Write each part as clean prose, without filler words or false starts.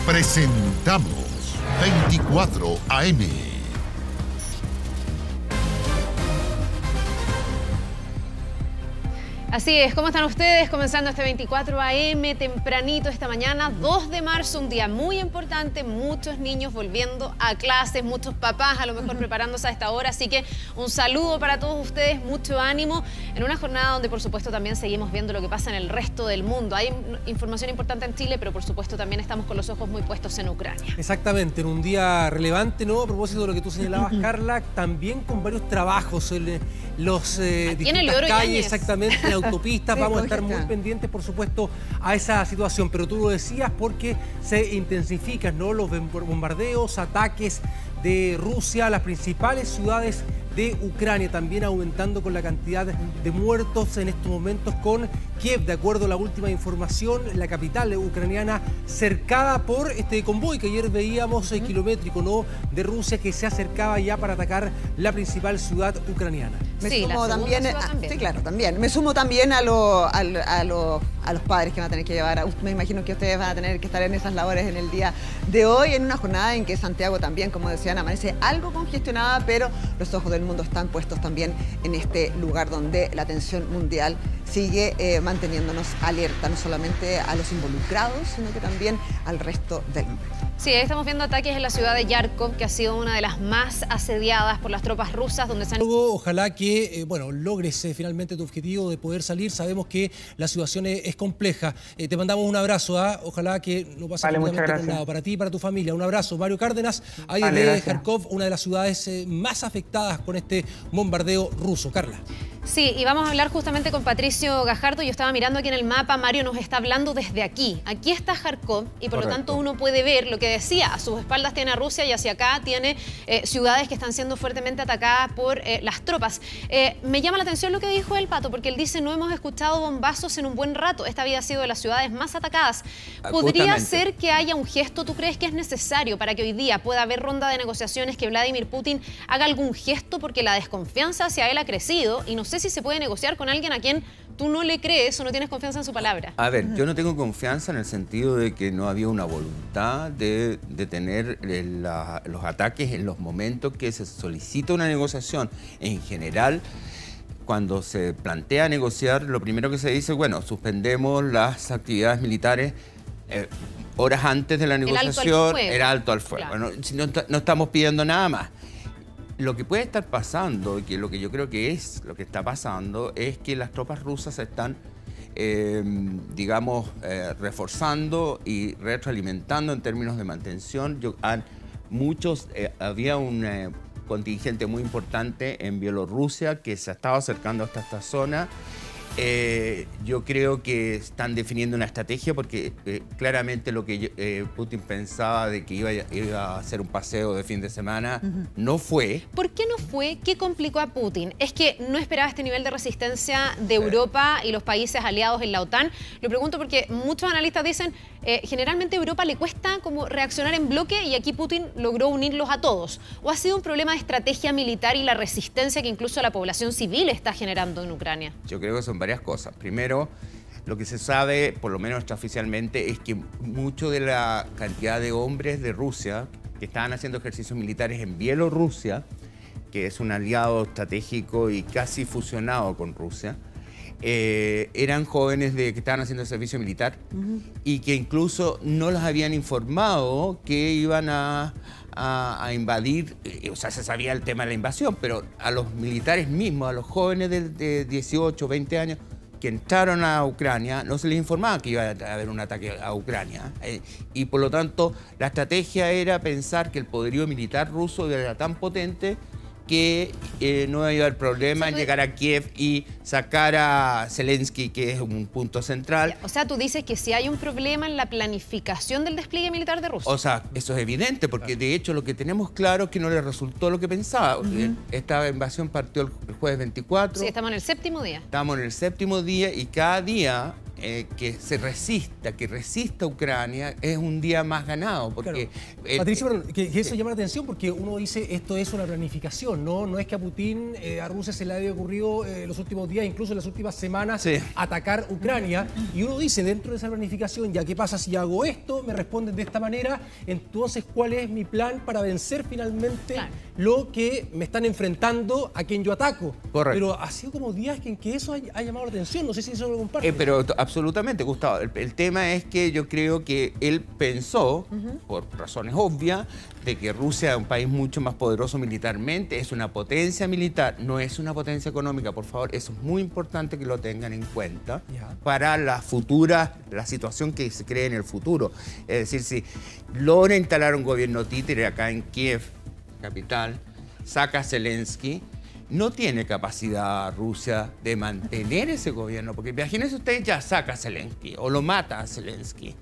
Presentamos 24 AM. Así es, ¿cómo están ustedes? Comenzando este 24 AM, tempranito esta mañana, 2 de marzo, un día muy importante, muchos niños volviendo a clases, muchos papás a lo mejor preparándose a esta hora, así que un saludo para todos ustedes, mucho ánimo, en una jornada donde por supuesto también seguimos viendo lo que pasa en el resto del mundo. Hay información importante en Chile, pero por supuesto también estamos con los ojos muy puestos en Ucrania. Exactamente, en un día relevante, ¿no? A propósito de lo que tú señalabas, Carla, también con varios trabajos en los distintas calles, exactamente, autopistas, vamos a estar muy pendientes, por supuesto, a esa situación. Pero tú lo decías porque se intensifican, ¿no?, los bombardeos, ataques de Rusia a las principales ciudades de Ucrania, también aumentando con la cantidad de muertos en estos momentos, con Kiev, de acuerdo a la última información, la capital ucraniana cercada por este convoy que ayer veíamos kilométrico, ¿no?, de Rusia, que se acercaba ya para atacar la principal ciudad ucraniana. Sí, claro, también. Me sumo también a los padres que van a tener que llevar, me imagino que ustedes van a tener que estar en esas labores en el día de hoy, en una jornada en que Santiago también, como decían, amanece algo congestionada, pero los ojos del mundo están puestos también en este lugar donde la atención mundial sigue manteniéndonos alerta, no solamente a los involucrados, sino que también al resto del mundo. Sí, ahí estamos viendo ataques en la ciudad de Yarkov, que ha sido una de las más asediadas por las tropas rusas, donde se han... Ojalá que, logres finalmente tu objetivo de poder salir. Sabemos que la situación es compleja. Te mandamos un abrazo, ojalá que no pase absolutamente por nada. Para ti y para tu familia, un abrazo. Mario Cárdenas, ahí de Kharkov, una de las ciudades más afectadas con este bombardeo ruso. Carla. Sí, y vamos a hablar justamente con Patricio Gajardo. Yo estaba mirando aquí en el mapa, Mario nos está hablando desde aquí. Aquí está Kharkov y por lo tanto uno puede ver lo que decía. A sus espaldas tiene a Rusia y hacia acá tiene ciudades que están siendo fuertemente atacadas por las tropas. Me llama la atención lo que dijo el Pato, porque él dice: no hemos escuchado bombazos en un buen rato. Esta había sido de las ciudades más atacadas. ¿Podría ser que haya un gesto? ¿Tú crees que es necesario para que hoy día pueda haber ronda de negociaciones, que Vladimir Putin haga algún gesto? Porque la desconfianza hacia él ha crecido y no sé si se puede negociar con alguien a quien tú no le crees o no tienes confianza en su palabra. A ver, yo no tengo confianza en el sentido de que no había una voluntad de detener los ataques en los momentos que se solicita una negociación. En general, cuando se plantea negociar, lo primero que se dice, bueno, suspendemos las actividades militares horas antes de la negociación, era alto al fuego. Claro. No estamos pidiendo nada más. Lo que puede estar pasando, y lo que yo creo que es lo que está pasando, es que las tropas rusas se están, reforzando y retroalimentando en términos de mantención. Había un contingente muy importante en Bielorrusia que se estaba acercando hasta esta zona. Yo creo que están definiendo una estrategia porque claramente lo que Putin pensaba de que iba a hacer un paseo de fin de semana no fue. ¿Por qué no fue? ¿Qué complicó a Putin? ¿Es que no esperaba este nivel de resistencia de Europa y los países aliados en la OTAN? Lo pregunto porque muchos analistas dicen generalmente a Europa le cuesta como reaccionar en bloque y aquí Putin logró unirlos a todos. ¿O ha sido un problema de estrategia militar y la resistencia que incluso la población civil está generando en Ucrania? Yo creo que son varias cosas. Primero, lo que se sabe, por lo menos extraoficialmente, es que mucho de la cantidad de hombres de Rusia que estaban haciendo ejercicios militares en Bielorrusia, que es un aliado estratégico y casi fusionado con Rusia, eran jóvenes que estaban haciendo servicio militar y que incluso no los habían informado que iban a invadir, o sea, se sabía el tema de la invasión, pero a los militares mismos, a los jóvenes de 18, 20 años que entraron a Ucrania, no se les informaba que iba a haber un ataque a Ucrania. Y por lo tanto, la estrategia era pensar que el poderío militar ruso era tan potente que no iba a haber problema en llegar a Kiev y sacar a Zelensky, que es un punto central. O sea, tú dices que si hay un problema en la planificación del despliegue militar de Rusia. O sea, eso es evidente, porque de hecho lo que tenemos claro es que no le resultó lo que pensaba. Esta invasión partió el jueves 24. Sí, estamos en el séptimo día. Estamos en el séptimo día y cada día que se resista, que resista Ucrania, es un día más ganado. Porque Patricio, que eso llama la atención porque uno dice esto es una planificación, no es que a Putin, a Rusia se le haya ocurrido los últimos días, incluso en las últimas semanas, atacar Ucrania. Y uno dice, dentro de esa planificación, ya qué pasa si hago esto, me responden de esta manera, entonces ¿cuál es mi plan para vencer finalmente lo que me están enfrentando a quien yo ataco? Correcto. Pero ha sido como días en que eso ha llamado la atención, no sé si eso lo comparte. Pero absolutamente, Gustavo. El tema es que yo creo que él pensó, por razones obvias, de que Rusia es un país mucho más poderoso militarmente, es una potencia militar, no es una potencia económica, por favor. Eso es muy importante que lo tengan en cuenta para la situación que se cree en el futuro. Es decir, si logra instalar un gobierno títere acá en Kiev, capital, saca a Zelensky, no tiene capacidad Rusia de mantener ese gobierno, porque imagínense ustedes, ya saca a Zelensky o lo mata a Zelensky,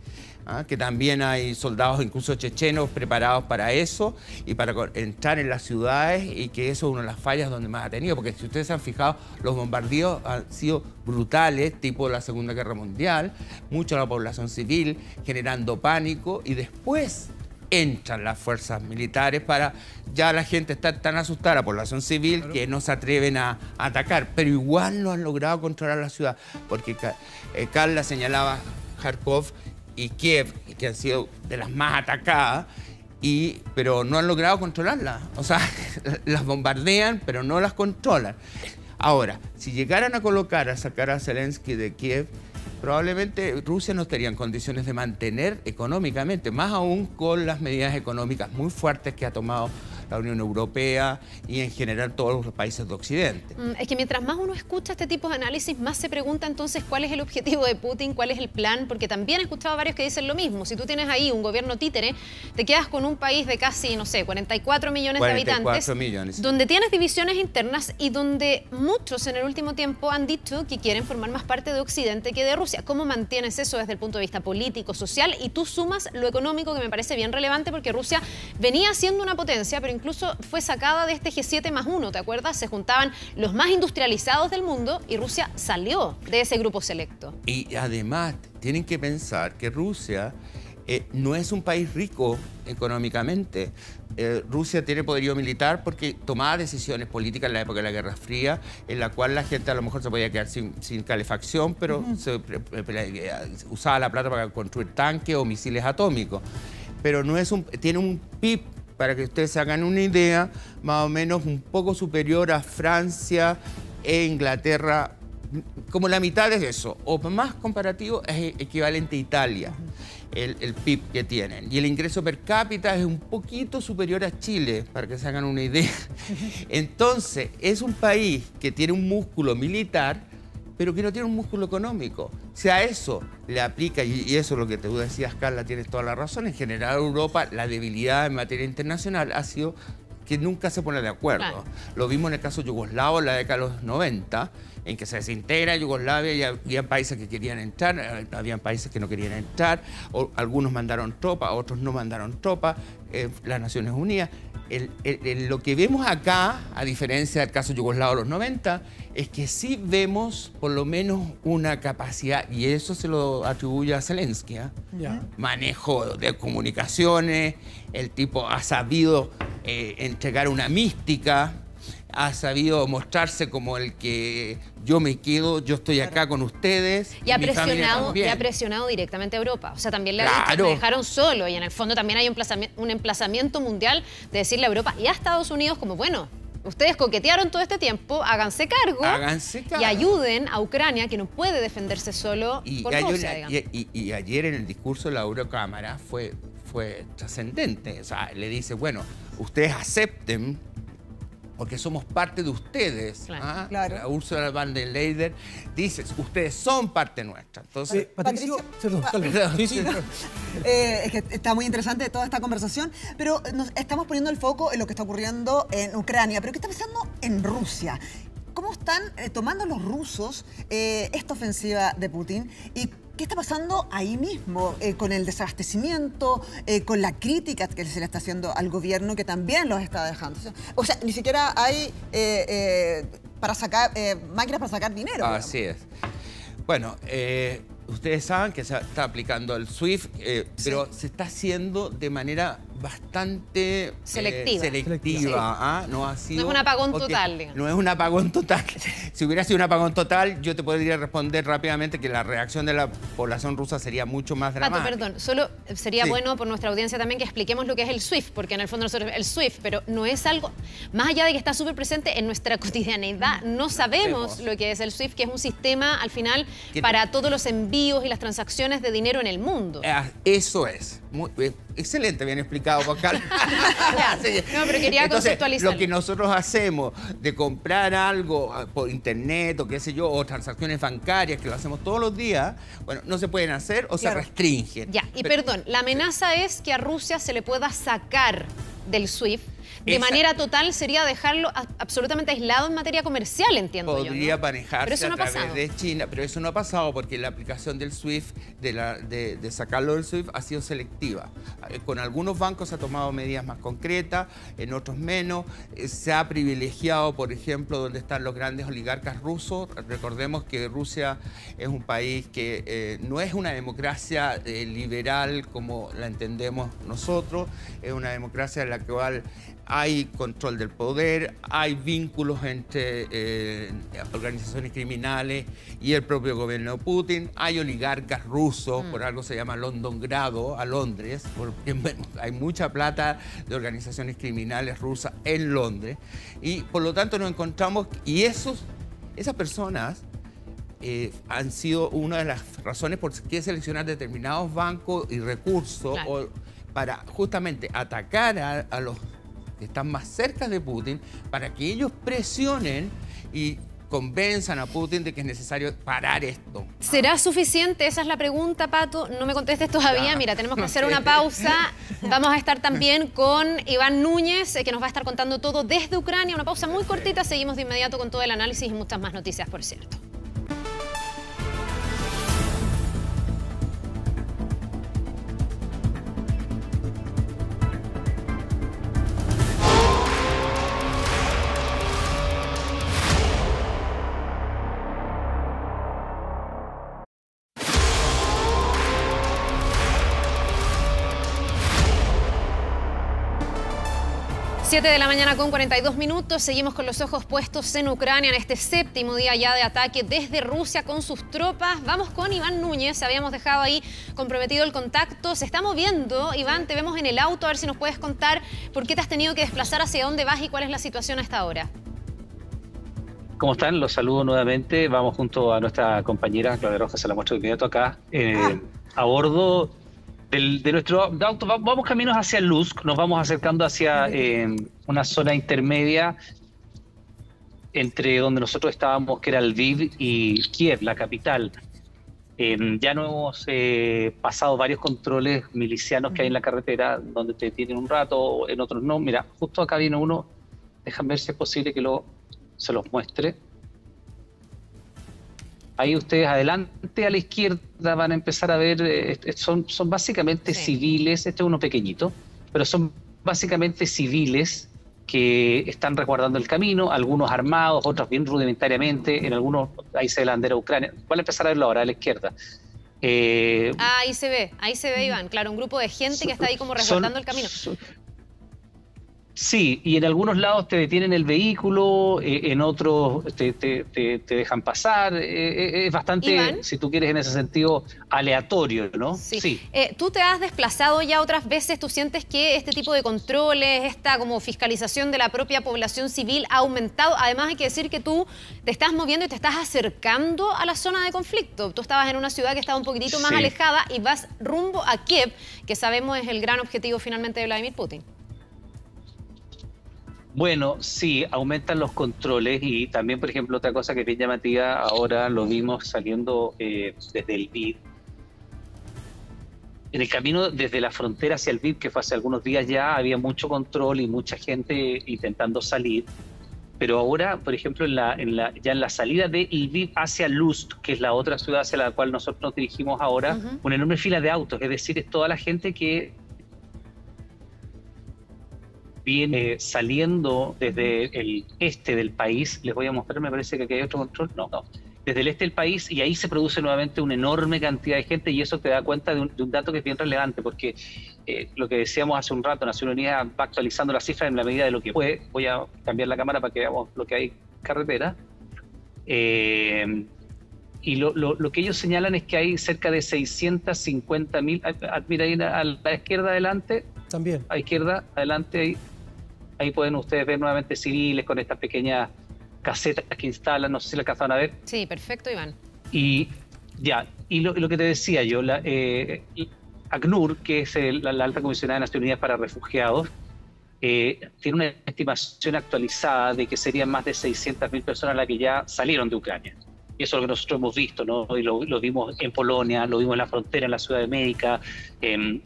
que también hay soldados incluso chechenos preparados para eso y para entrar en las ciudades, y que eso es una de las fallas donde más ha tenido, porque si ustedes se han fijado, los bombardeos han sido brutales, tipo la Segunda Guerra Mundial, mucha la población civil generando pánico, y después entran las fuerzas militares para... Ya la gente está tan asustada, la población civil, que no se atreven a atacar, pero igual no han logrado controlar la ciudad, porque Carla señalaba Kharkov y Kiev, que han sido de las más atacadas, pero no han logrado controlarlas. O sea, las bombardean, pero no las controlan. Ahora, si llegaran a sacar a Zelensky de Kiev, probablemente Rusia no estaría en condiciones de mantener económicamente, más aún con las medidas económicas muy fuertes que ha tomado la Unión Europea y en general todos los países de Occidente. Es que mientras más uno escucha este tipo de análisis, más se pregunta entonces cuál es el objetivo de Putin, cuál es el plan, porque también he escuchado a varios que dicen lo mismo. Si tú tienes ahí un gobierno títere, te quedas con un país de casi, no sé, 44 millones de habitantes, donde tienes divisiones internas y donde muchos en el último tiempo han dicho que quieren formar más parte de Occidente que de Rusia. ¿Cómo mantienes eso desde el punto de vista político, social? Y tú sumas lo económico, que me parece bien relevante, porque Rusia venía siendo una potencia, pero incluso fue sacada de este G7+1, ¿te acuerdas? Se juntaban los más industrializados del mundo y Rusia salió de ese grupo selecto. Y además tienen que pensar que Rusia no es un país rico económicamente. Rusia tiene poderío militar porque tomaba decisiones políticas en la época de la Guerra Fría, en la cual la gente a lo mejor se podía quedar sin calefacción, pero usaba la plata para construir tanques o misiles atómicos. Pero no es tiene un PIB, para que ustedes se hagan una idea, más o menos un poco superior a Francia e Inglaterra, como la mitad de eso, o más comparativo, es equivalente a Italia, el PIB que tienen. Y el ingreso per cápita es un poquito superior a Chile, para que se hagan una idea. Entonces, es un país que tiene un músculo militar, pero que no tiene un músculo económico. Si a eso le aplica, y eso es lo que tú decías, Carla, tienes toda la razón, en general Europa, la debilidad en materia internacional ha sido que nunca se pone de acuerdo. Claro. Lo vimos en el caso yugoslavo en la década de los 90, en que se desintegra Yugoslavia y había países que querían entrar, habían países que no querían entrar, o algunos mandaron tropas, otros no mandaron tropas, las Naciones Unidas. Lo que vemos acá, a diferencia del caso yugoslavo de los 90, es que sí vemos por lo menos una capacidad, y eso se lo atribuye a Zelensky, manejo de comunicaciones, el tipo ha sabido entregar una mística, ha sabido mostrarse como el que yo me quedo, yo estoy acá con ustedes. Y ha presionado directamente a Europa. O sea, también le ha dicho, me dejaron solo. Y en el fondo también hay un emplazamiento mundial de decirle a Europa y a Estados Unidos como, bueno, ustedes coquetearon todo este tiempo, háganse cargo. Y ayuden a Ucrania, que no puede defenderse solo con Rusia, y ayer en el discurso de la Eurocámara fue trascendente. O sea, le dice, bueno, ustedes acepten, porque somos parte de ustedes. Claro. Claro. Ursula von der Leyen dice, ustedes son parte nuestra. Entonces, Patricio, es que está muy interesante toda esta conversación, pero nos estamos poniendo el foco en lo que está ocurriendo en Ucrania. Pero ¿qué está pasando en Rusia? ¿Cómo están tomando los rusos esta ofensiva de Putin? ¿Y qué está pasando ahí mismo con el desabastecimiento, con la crítica que se le está haciendo al gobierno, que también los está dejando? O sea, ni siquiera hay máquinas para sacar dinero. Así es. Bueno, ustedes saben que se está aplicando el SWIFT, pero se está haciendo de manera bastante selectiva. No ha sido, no es un apagón total, digamos. No es un apagón total. Si hubiera sido un apagón total, yo te podría responder rápidamente que la reacción de la población rusa sería mucho más dramática. Pato, perdón, solo sería bueno por nuestra audiencia también que expliquemos lo que es el SWIFT, porque en el fondo nosotros el SWIFT, pero no es algo, más allá de que está súper presente en nuestra cotidianeidad, no sabemos lo que es el SWIFT, que es un sistema al final para todos los envíos y las transacciones de dinero en el mundo. Eso es. Excelente, bien explicado, Juan Carlos. No, pero quería conceptualizar. Lo que nosotros hacemos de comprar algo por internet o qué sé yo, o transacciones bancarias, que lo hacemos todos los días, bueno, no se pueden hacer o se restringen. Ya, y perdón, la amenaza es que a Rusia se le pueda sacar del SWIFT. De manera total sería dejarlo absolutamente aislado en materia comercial, entiendo yo, Podría manejarse a través de China, pero eso no ha pasado porque la aplicación del SWIFT, de sacarlo del SWIFT, ha sido selectiva. Con algunos bancos se ha tomado medidas más concretas, en otros menos. Se ha privilegiado, por ejemplo, donde están los grandes oligarcas rusos. Recordemos que Rusia es un país que no es una democracia liberal como la entendemos nosotros, es una democracia en la cual hay control del poder, hay vínculos entre organizaciones criminales y el propio gobierno de Putin, hay oligarcas rusos, por algo se llama Londongrado, a Londres, porque hay mucha plata de organizaciones criminales rusas en Londres, y por lo tanto nos encontramos, y esas personas han sido una de las razones por qué seleccionar determinados bancos y recursos para justamente atacar a los que están más cerca de Putin, para que ellos presionen y convenzan a Putin de que es necesario parar esto. ¿Será suficiente? Esa es la pregunta, Pato. No me contestes todavía. Mira, tenemos que hacer una pausa. Vamos a estar también con Iván Núñez, que nos va a estar contando todo desde Ucrania. Una pausa muy cortita. Seguimos de inmediato con todo el análisis y muchas más noticias, por cierto. Siete de la mañana con 42 minutos. Seguimos con los ojos puestos en Ucrania en este séptimo día ya de ataque desde Rusia con sus tropas. Vamos con Iván Núñez. Habíamos dejado ahí comprometido el contacto. Se está moviendo. Iván, te vemos en el auto. A ver si nos puedes contar por qué te has tenido que desplazar, hacia dónde vas y cuál es la situación a esta hora. ¿Cómo están? Los saludo nuevamente. Vamos junto a nuestra compañera Claudia Rojas, se la muestro de inmediato acá, a bordo de nuestro auto. Vamos caminos hacia Lutsk, nos vamos acercando hacia una zona intermedia entre donde nosotros estábamos, que era Lviv y Kiev, la capital. Ya no hemos pasado varios controles milicianos que hay en la carretera, donde te detienen un rato, en otros no. Mira, justo acá viene uno, déjame ver si es posible que se los muestre. Ahí ustedes adelante a la izquierda van a empezar a ver, son básicamente civiles, este es uno pequeñito, pero son básicamente civiles que están resguardando el camino, algunos armados, otros bien rudimentariamente, en algunos ahí se ve la bandera ucrania. Van a empezar a verlo ahora a la izquierda. Ahí se ve, Iván, claro, un grupo de gente que está ahí como resguardando el camino. Sí, y en algunos lados te detienen el vehículo, en otros te dejan pasar. Es bastante, Iván, si tú quieres, en ese sentido, aleatorio, ¿no? Sí. Tú te has desplazado ya otras veces. ¿Tú sientes que este tipo de controles, esta como fiscalización de la propia población civil ha aumentado? Además, hay que decir que tú te estás moviendo y te estás acercando a la zona de conflicto. Tú estabas en una ciudad que estaba un poquitito más alejada y vas rumbo a Kiev, que sabemos es el gran objetivo finalmente de Vladimir Putin. Bueno, sí, aumentan los controles y también, por ejemplo, otra cosa que es bien llamativa, ahora lo vimos saliendo desde el Lviv. En el camino desde la frontera hacia el Lviv, que fue hace algunos días ya, había mucho control y mucha gente intentando salir. Pero ahora, por ejemplo, ya en la salida de Lviv hacia Lutsk, que es la otra ciudad hacia la cual nosotros nos dirigimos ahora, una enorme fila de autos, es decir, es toda la gente que viene saliendo desde el este del país. Les voy a mostrar, me parece que aquí hay otro control. No. desde el este del país, y ahí se produce nuevamente una enorme cantidad de gente, y eso te da cuenta de un dato que es bien relevante, porque lo que decíamos hace un rato, Naciones Unidas va actualizando las cifras en la medida de lo que puede. Voy a cambiar la cámara para que veamos lo que hay carretera. Y lo que ellos señalan es que hay cerca de 650.000, mira ahí a la izquierda adelante, también a izquierda adelante, ahí pueden ustedes ver nuevamente civiles con estas pequeñas casetas que instalan, no sé si la alcanzaron a ver. Sí, perfecto, Iván. Y lo que te decía yo, ACNUR, que es la Alta Comisionada de Naciones Unidas para Refugiados, tiene una estimación actualizada de que serían más de 600.000 personas las que ya salieron de Ucrania. Y eso es lo que nosotros hemos visto, ¿no? Y lo vimos en Polonia, lo vimos en la frontera, en la ciudad de Médica,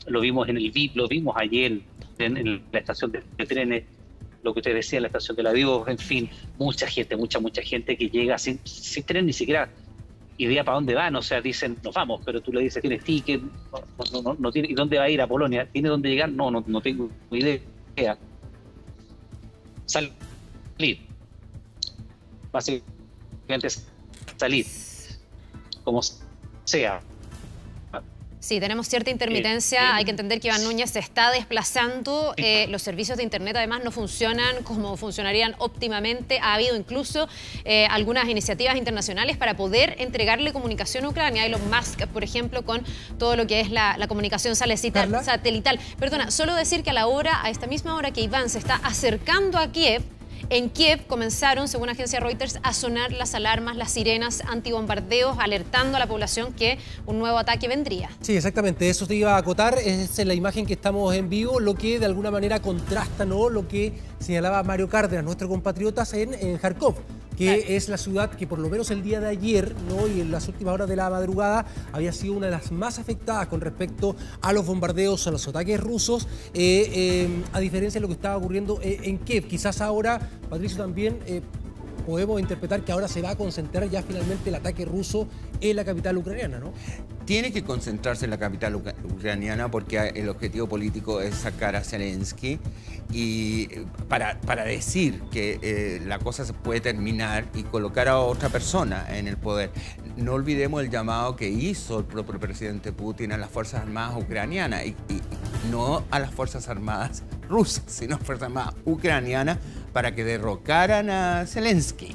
lo vimos en el VIP, lo vimos ayer en la estación de trenes, lo que usted decía, en la estación de la Dios, en fin, mucha gente que llega sin tener ni siquiera idea para dónde van. O sea, dicen, nos vamos, pero tú le dices, ¿tienes ticket? No tiene. ¿Y dónde va a ir a Polonia? ¿Tiene dónde llegar? No tengo idea. Salir. Básicamente salir. Como sea. Sí, tenemos cierta intermitencia. Hay que entender que Iván Núñez se está desplazando. Los servicios de Internet además no funcionan como funcionarían óptimamente. Ha habido incluso algunas iniciativas internacionales para poder entregarle comunicación a Ucrania. Elon Musk, por ejemplo, con todo lo que es la comunicación satelital. Perdona, solo decir que a esta misma hora que Iván se está acercando a Kiev, en Kiev comenzaron, según agencia Reuters, a sonar las alarmas, las sirenas antibombardeos, alertando a la población que un nuevo ataque vendría. Sí, exactamente, eso te iba a acotar. Es la imagen que estamos en vivo, lo que de alguna manera contrasta, ¿no?, lo que señalaba Mario Cárdenas, nuestro compatriota, en Kharkov, que es la ciudad que por lo menos el día de ayer, ¿no?, y en las últimas horas de la madrugada había sido una de las más afectadas con respecto a los bombardeos, a los ataques rusos, a diferencia de lo que estaba ocurriendo en Kiev. Quizás ahora, Patricio, también podemos interpretar que ahora se va a concentrar ya finalmente el ataque ruso en la capital ucraniana, ¿no? Tiene que concentrarse en la capital ucraniana porque el objetivo político es sacar a Zelensky, y para decir que la cosa se puede terminar y colocar a otra persona en el poder. No olvidemos el llamado que hizo el propio presidente Putin a las Fuerzas Armadas ucranianas, y no a las Fuerzas Armadas rusas, sino a las Fuerzas Armadas ucranianas, para que derrocaran a Zelensky.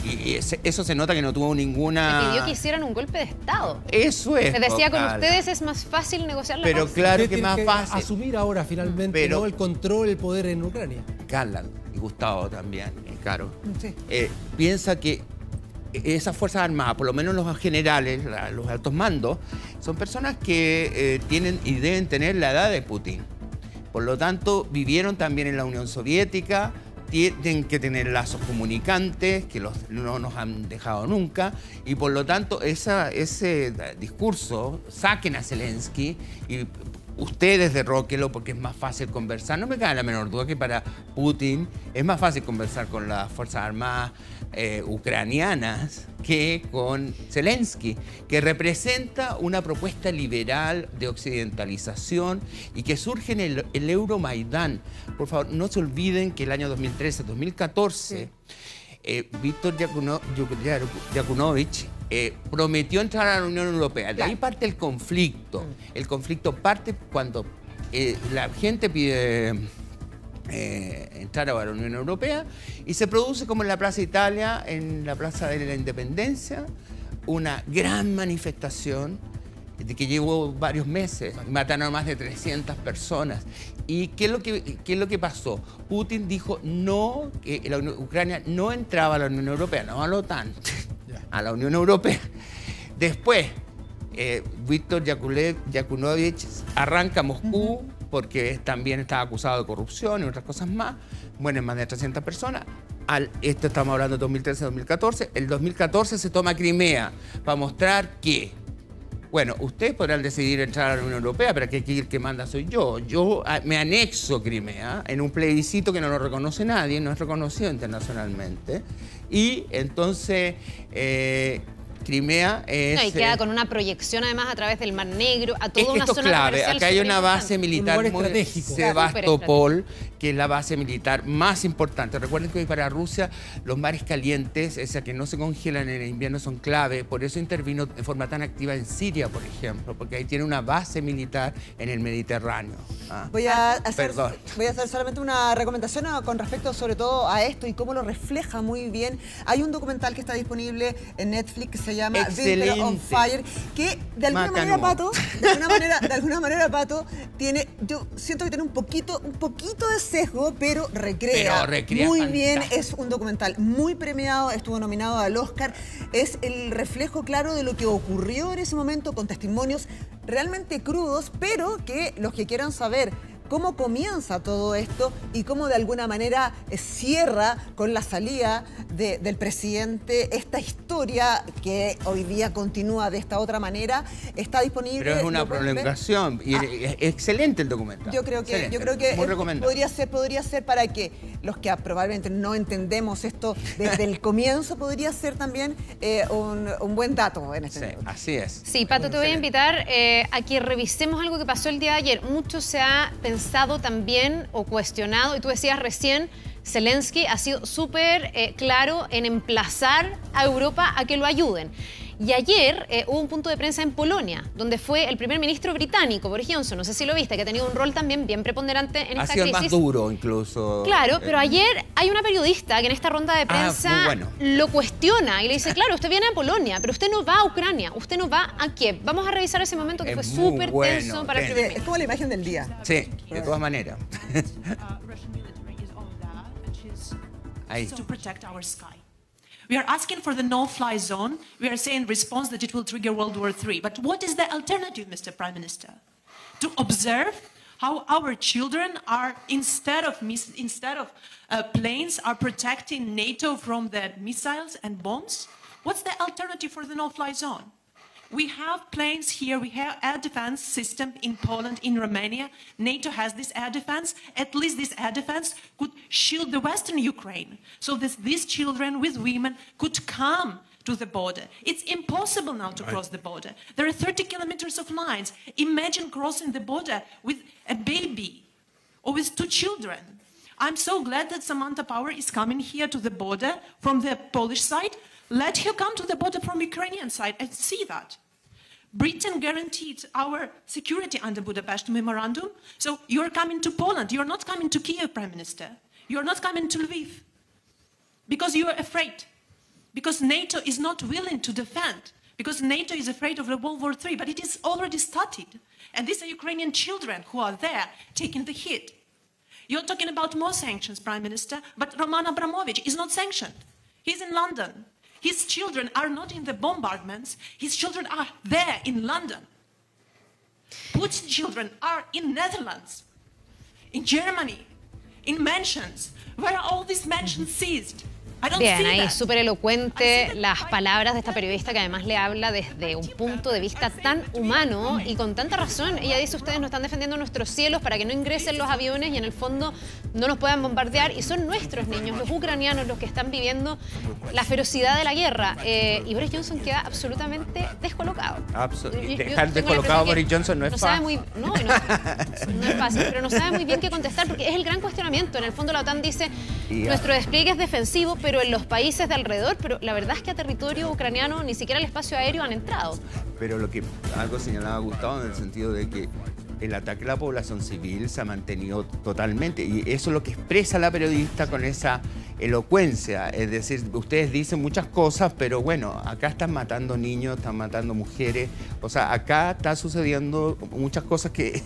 Y eso se nota que no tuvo ninguna... Le pidió que hicieran un golpe de Estado. Eso es. Les decía, con ustedes es más fácil negociar la paz. Pero claro que es más fácil. Asumir ahora finalmente, ¿no?, el control, el poder en Ucrania. Carla, y Gustavo también, Caro, sí. Piensa que esas Fuerzas Armadas, por lo menos los generales, los altos mandos, son personas que tienen y deben tener la edad de Putin. Por lo tanto, vivieron también en la Unión Soviética, tienen que tener lazos comunicantes que no nos han dejado nunca, y por lo tanto ese discurso, saquen a Zelensky y ustedes derróquenlo porque es más fácil conversar. No me cabe la menor duda que para Putin es más fácil conversar con las Fuerzas Armadas ucranianas que con Zelensky, que representa una propuesta liberal de occidentalización y que surge en el Euromaidán. Por favor, no se olviden que el año 2013-2014 Víctor Yanukovych prometió entrar a la Unión Europea. De ahí parte el conflicto. El conflicto parte cuando la gente pide entrar a la Unión Europea, y se produce, como en la Plaza Italia, en la Plaza de la Independencia, una gran manifestación que llevó varios meses. Mataron a más de 300 personas. ¿Y qué es lo que pasó? Putin dijo no, que Ucrania no entraba a la Unión Europea, no a la OTAN, a la Unión Europea. Después, Víctor Yanukovych arranca a Moscú porque también estaba acusado de corrupción y otras cosas más. Mueren más de 300 personas. Esto estamos hablando de 2013-2014. El 2014 se toma Crimea para mostrar que, bueno, ustedes podrán decidir entrar a la Unión Europea, pero aquí el que manda soy yo. Yo me anexo Crimea en un plebiscito que no lo reconoce nadie, no es reconocido internacionalmente. Y entonces Crimea es... No, y queda con una proyección además a través del Mar Negro, a toda una esto zona es clave. comercial. Acá hay una base militar muy muy estratégico. Sebastopol, que es la base militar más importante. Recuerden que para Rusia los mares calientes, o sea, que no se congelan en el invierno, son clave. Por eso intervino de forma tan activa en Siria, por ejemplo, porque ahí tiene una base militar en el Mediterráneo. Voy a hacer solamente una recomendación con respecto sobre todo a esto y cómo lo refleja muy bien. Hay un documental que está disponible en Netflix que se llama Winter on Fire, que de alguna manera, Pato, de alguna manera, Pato, tiene, yo siento que tiene un poquito de sesgo, pero recrea muy bien. Es un documental muy premiado, estuvo nominado al Oscar. Es el reflejo claro de lo que ocurrió en ese momento, con testimonios realmente crudos, pero que los que quieran saber cómo comienza todo esto y cómo de alguna manera cierra con la salida del presidente esta historia que hoy día continúa de esta otra manera, está disponible. Pero es una prolongación y es excelente el documental. Yo creo que podría ser para que los que probablemente no entendemos esto desde el comienzo, podría ser también un buen dato en este momento. Así es. Sí, Pato, te voy a invitar a que revisemos algo que pasó el día de ayer. Mucho se ha pensado también o cuestionado, y tú decías recién, Zelensky ha sido súper claro en emplazar a Europa a que lo ayuden. Y ayer hubo un punto de prensa en Polonia, donde fue el primer ministro británico, Boris Johnson, no sé si lo viste, que ha tenido un rol también bien preponderante en esta crisis. Ha sido más duro incluso. Claro, pero ayer hay una periodista que en esta ronda de prensa lo cuestiona y le dice, claro, usted viene a Polonia, pero usted no va a Ucrania, usted no va a Kiev. Vamos a revisar ese momento que fue súper tenso para el primer ministro. Es como la imagen del día. Sí, de todas maneras. Ahí. We are asking for the no-fly zone. We are saying in response that it will trigger World War III. But what is the alternative, Mr. Prime Minister? To observe how our children are, instead of planes, are protecting NATO from the missiles and bombs? What's the alternative for the no-fly zone? We have planes here, we have air defense system in Poland, in Romania. NATO has this air defense. At least this air defense could shield the Western Ukraine so that these children with women could come to the border. It's impossible now to cross the border. There are 30 kilometers of lines. Imagine crossing the border with a baby or with 2 children. I'm so glad that Samantha Power is coming here to the border from the Polish side. Let her come to the border from Ukrainian side and see that. Britain guaranteed our security under Budapest Memorandum. So you're coming to Poland. You're not coming to Kiev, Prime Minister. You're not coming to Lviv. Because you are afraid. Because NATO is not willing to defend. Because NATO is afraid of the World War III. But it is already started. And these are Ukrainian children who are there taking the hit. You're talking about more sanctions, Prime Minister. But Roman Abramovich is not sanctioned. He's in London. His children are not in the bombardments. His children are there in London. Putin's children are in Netherlands, in Germany, in mansions. Where are all these mansions seized? Bien, ahí súper elocuente las palabras de esta periodista que además le habla desde un punto de vista tan humano y con tanta razón. Ella dice, ustedes nos están defendiendo nuestros cielos para que no ingresen los aviones y en el fondo no nos puedan bombardear. Y son nuestros niños, los ucranianos, los que están viviendo la ferocidad de la guerra. Y Boris Johnson queda absolutamente descolocado. Dejar descolocado a Boris Johnson no es fácil. No es fácil, pero no sabe muy bien qué contestar porque es el gran cuestionamiento. En el fondo la OTAN dice, nuestro despliegue es defensivo, pero en los países de alrededor, pero la verdad es que a territorio ucraniano ni siquiera al espacio aéreo han entrado. Pero algo señalaba Gustavo en el sentido de que el ataque a la población civil se ha mantenido totalmente y eso es lo que expresa la periodista con esa elocuencia, es decir, ustedes dicen muchas cosas, pero bueno, acá están matando niños, están matando mujeres, o sea, acá está sucediendo muchas cosas que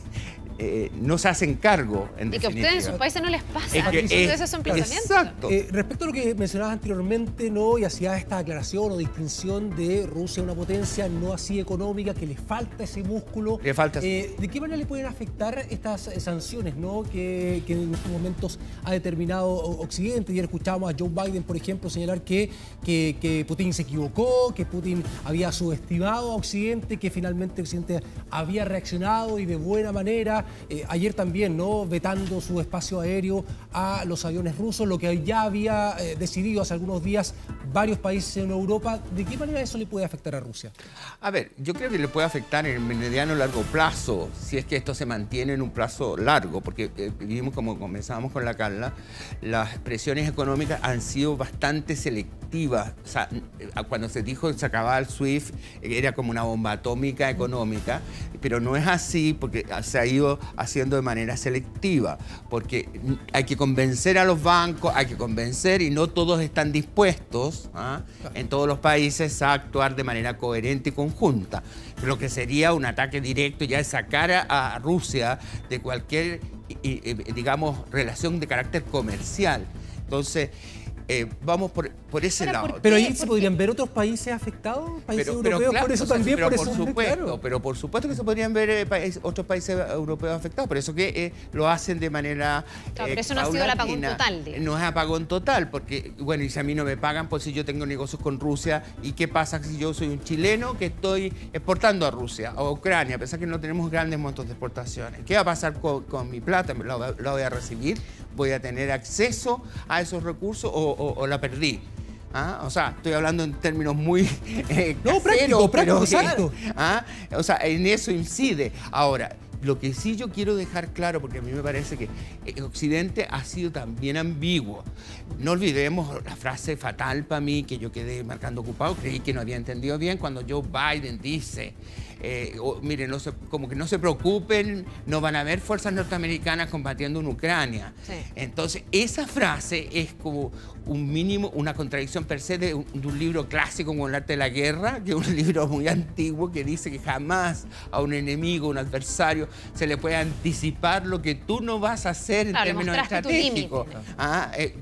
no se hacen cargo, en definitiva. Y que a ustedes en sus países no les pasa. Esos son pensamientos. Exacto. Respecto a lo que mencionabas anteriormente, ¿no? Y hacía esta aclaración o distinción de Rusia, una potencia no así económica, que le falta ese músculo. Le falta. ¿De qué manera le pueden afectar estas sanciones, ¿no? que en estos momentos ha determinado Occidente? Ayer escuchábamos a Joe Biden, por ejemplo, señalar que Putin se equivocó, que Putin había subestimado a Occidente, que finalmente Occidente había reaccionado y de buena manera. ayer también, ¿no?, vetando su espacio aéreo a los aviones rusos, lo que ya había decidido hace algunos días varios países en Europa. ¿De qué manera eso le puede afectar a Rusia? A ver, yo creo que le puede afectar en el mediano o largo plazo, si es que esto se mantiene en un plazo largo, porque vimos, como comenzábamos con la Carla, las presiones económicas han sido bastante selectivas. O sea, cuando se dijo que se acababa el SWIFT, era como una bomba atómica económica, pero no es así porque se ha ido haciendo de manera selectiva, porque hay que convencer a los bancos, hay que convencer, y no todos están dispuestos en todos los países a actuar de manera coherente y conjunta. Lo que sería un ataque directo ya es sacar a Rusia de cualquier, digamos, relación de carácter comercial. Entonces, vamos por ese lado. Pero ahí se podrían ver otros países afectados, países europeos, claro, por eso también. Pero por supuesto, claro. Pero por supuesto que se podrían ver otros países europeos afectados, por eso que lo hacen de manera claro, pero eso no ha sido el apagón total. Digamos. No es apagón total, porque, bueno, y si a mí no me pagan, pues si yo tengo negocios con Rusia, ¿y qué pasa si yo soy un chileno que estoy exportando a Rusia o a Ucrania, a pesar que no tenemos grandes montos de exportaciones? ¿Qué va a pasar con mi plata? ¿La voy a recibir? ¿Voy a tener acceso a esos recursos o la perdí? O sea, estoy hablando en términos muy no, práctico, exacto. O sea, en eso incide. Ahora, lo que sí yo quiero dejar claro, porque a mí me parece que Occidente ha sido también ambiguo. No olvidemos la frase fatal para mí, que yo quedé marcando ocupado, creí que no había entendido bien, cuando Joe Biden dice, miren, como que no se preocupen, no van a haber fuerzas norteamericanas combatiendo en Ucrania. Sí. Entonces, esa frase es como un mínimo, una contradicción per se de un libro clásico como El arte de la guerra, que es un libro muy antiguo que dice que jamás a un enemigo, un adversario, se le puede anticipar lo que tú no vas a hacer en términos estratégicos.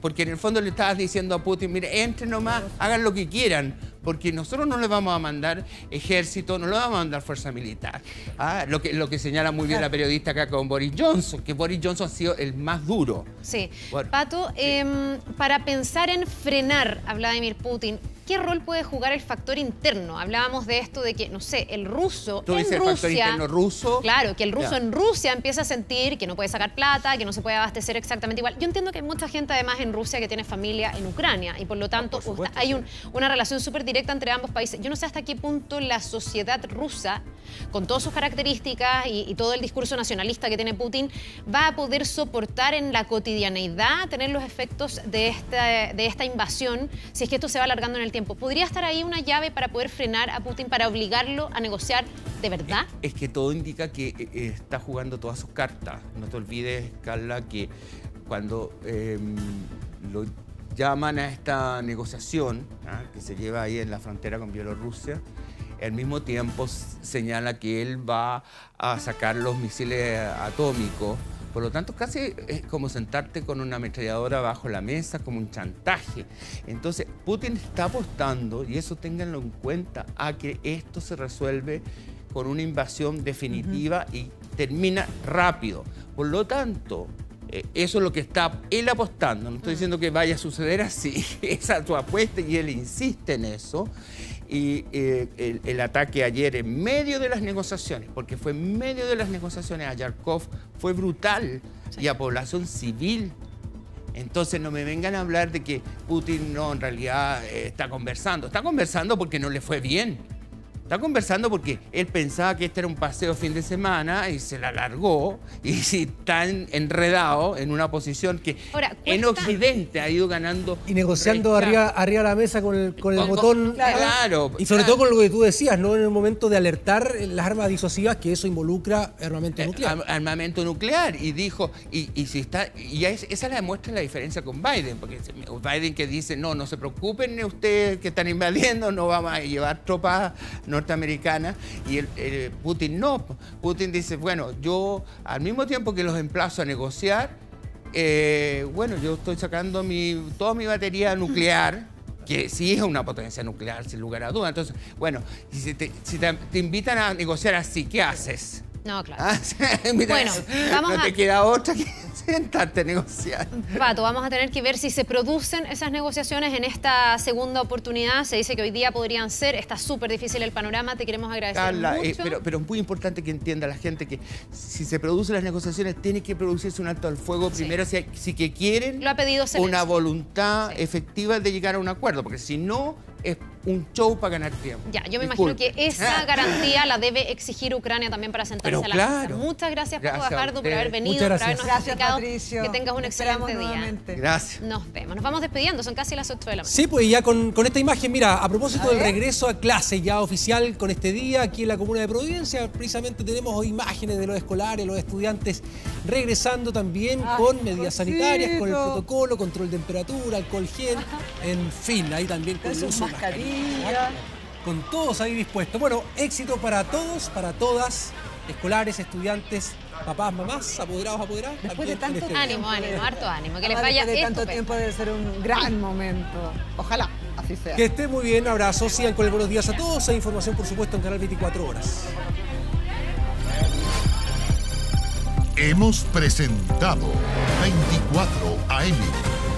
Porque en el fondo le estabas diciendo a Putin, mire, entren nomás, hagan lo que quieran, porque nosotros no le vamos a mandar ejército, no le vamos a mandar fuerza militar. Lo que señala muy bien la periodista acá con Boris Johnson, que Boris Johnson ha sido el más duro. Sí. Bueno, Pato, sí. Para pensar en frenar a Vladimir Putin, ¿qué rol puede jugar el factor interno? Hablábamos de esto de que, no sé, el ruso ¿Tú dices en Rusia... el factor interno ruso? Claro, que el ruso en Rusia empieza a sentir que no puede sacar plata, que no se puede abastecer exactamente igual. Yo entiendo que hay mucha gente además en Rusia que tiene familia en Ucrania y por lo tanto hay una relación súper directa entre ambos países. Yo no sé hasta qué punto la sociedad rusa, con todas sus características y todo el discurso nacionalista que tiene Putin, va a poder soportar en la cotidianeidad tener los efectos de esta invasión, si es que esto se va alargando en el tiempo. ¿Podría estar ahí una llave para poder frenar a Putin, para obligarlo a negociar de verdad? Es que todo indica que está jugando todas sus cartas. No te olvides, Carla, que cuando lo llaman a esta negociación que se lleva ahí en la frontera con Bielorrusia, al mismo tiempo señala que él va a sacar los misiles atómicos. Por lo tanto, casi es como sentarte con una ametralladora bajo la mesa, como un chantaje. Entonces, Putin está apostando, y eso ténganlo en cuenta, a que esto se resuelve con una invasión definitiva y termina rápido. Por lo tanto, eso es lo que está él apostando. No estoy diciendo que vaya a suceder así. Esa es su apuesta y él insiste en eso. Y el ataque ayer en medio de las negociaciones, porque fue en medio de las negociaciones a Yarkov, fue brutal, y a población civil. Entonces no me vengan a hablar de que Putin no, en realidad está conversando. Está conversando porque no le fue bien. Está conversando porque él pensaba que este era un paseo fin de semana y se la alargó, y si está enredado en una posición que ahora, en Occidente ha ido ganando. Y negociando arriba de la mesa con el botón. Claro. Y sobre todo con lo que tú decías, ¿no? En el momento de alertar las armas disuasivas, que eso involucra armamento nuclear. Armamento nuclear. Y dijo, y si está. Y esa la demuestra la diferencia con Biden, porque Biden que dice, no se preocupen ustedes que están invadiendo, no vamos a llevar tropas norteamericana, y Putin no. Putin dice, bueno, yo al mismo tiempo que los emplazo a negociar, bueno, yo estoy sacando toda mi batería nuclear, que sí es una potencia nuclear, sin lugar a dudas. Entonces, bueno, si te invitan a negociar así, ¿qué haces? No, claro. Mira, bueno, vamos no te queda otra que... sentarte a negociar. Pato, vamos a tener que ver si se producen esas negociaciones en esta segunda oportunidad. Se dice que hoy día podrían ser. Está súper difícil el panorama. Te queremos agradecer Carla, mucho. pero es muy importante que entienda la gente que si se producen las negociaciones tiene que producirse un alto al fuego primero si que quieren lo ha pedido Zelensky. Una voluntad efectiva de llegar a un acuerdo, porque si no es un show para ganar tiempo. Ya, yo me imagino que esa garantía la debe exigir Ucrania también para sentarse a la mesa. Muchas gracias, Pato Gajardo, por haber venido, por habernos explicado. Patricio. Que tengas un excelente día. Nuevamente. Gracias. Nos vemos. Nos vamos despidiendo, son casi las 8 de la mañana. Sí, pues ya con esta imagen, mira, a propósito del regreso a clase ya oficial con este día aquí en la comuna de Providencia, precisamente tenemos imágenes de los escolares, los estudiantes regresando también con medidas sanitarias, con el protocolo, control de temperatura, alcohol gel, en fin, ahí también con el uso de mascarilla. Con todos ahí dispuestos. Bueno, éxito para todos, para todas, escolares, estudiantes, papás, mamás, apoderados, apoderadas. Después de tanto tiempo. Ánimo, harto ánimo. Que les vaya después de tanto tiempo debe ser un gran momento. Ojalá así sea. Que esté muy bien, abrazos, sigan con el buenos días a todos. Hay información, por supuesto, en Canal 24 Horas. Hemos presentado 24 AM.